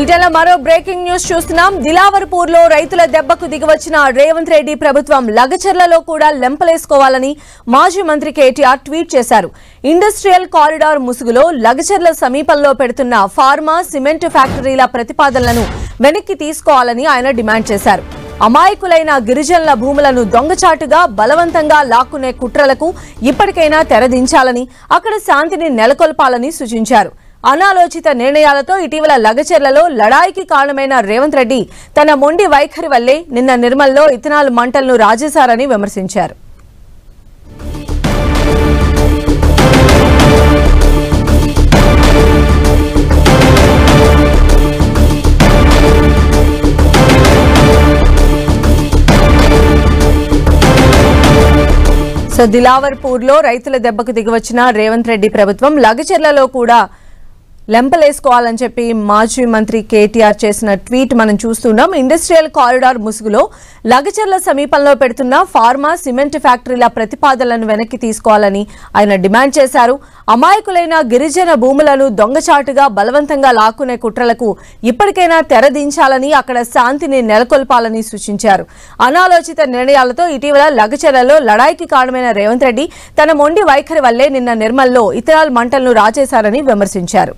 బులెటిన్లో మరో breaking news చూస్తున్నాం. దిలావర్పూర్లో రైతుల దెబ్బకు దిగివచ్చిన రేవంత్ రెడ్డి ప్రభుత్వం లగచర్లలో కూడా లెంపలేసుకోవాలని మాజీ మంత్రి కేటీఆర్ ట్వీట్ చేశారు. ఇండస్ట్రియల్ కారిడార్ ముసుగులో లగచర్ల సమీపంలో పెడుతున్న ఫార్మా, సిమెంట్ ఫ్యాక్టరీల ప్రతిపాదనలను వెనక్కి తీసుకోవాలని ఆయన డిమాండ్ చేశారు. అమాయకులైన గిరిజనుల భూములను దొంగచాటుగా బలవంతంగా లాక్కునే కుట్రలకు ఇప్పటికైనా తెరదించాలని, అక్కడ శాంతిని నెలకొల్పాలని సూచించారు. అనాలోచిత నిర్ణయాలతో ఇటీవల లగచర్లలో లడాయికి కారణమైన రేవంత్ రెడ్డి తన మొండి వైఖరి వల్లే నిన్న నిర్మల్లో ఇథనాల్ మంటలను రాజేశారని విమర్శించారు. దిలావర్పూర్లో రైతుల దెబ్బకు దిగివచ్చిన రేవంత్ రెడ్డి ప్రభుత్వం లగచర్లలో కూడా లెంపలేసుకోవాలని చెప్పి మాజీ మంత్రి కేటీఆర్ చేసిన ట్వీట్ మనం చూస్తున్నాం. ఇండస్ట్రియల్ కారిడార్ ముసుగులో లగచర్ల సమీపంలో పెడుతున్న ఫార్మా, సిమెంట్ ఫ్యాక్టరీల ప్రతిపాదనలను వెనక్కి తీసుకోవాలని ఆయన డిమాండ్ చేశారు. అమాయకులైన గిరిజన భూములను దొంగచాటుగా బలవంతంగా లాక్కునే కుట్రలకు ఇప్పటికైనా తెరదించాలని, అక్కడ శాంతిని నెలకొల్పాలని సూచించారు. అనాలోచిత నిర్ణయాలతో ఇటీవల లగచర్లలో లడాయికి కారణమైన రేవంత్ రెడ్డి తన మొండి వైఖరి వల్లే నిన్న నిర్మల్లో ఇథనాల్ మంటలను రాజేశారని విమర్శించారు.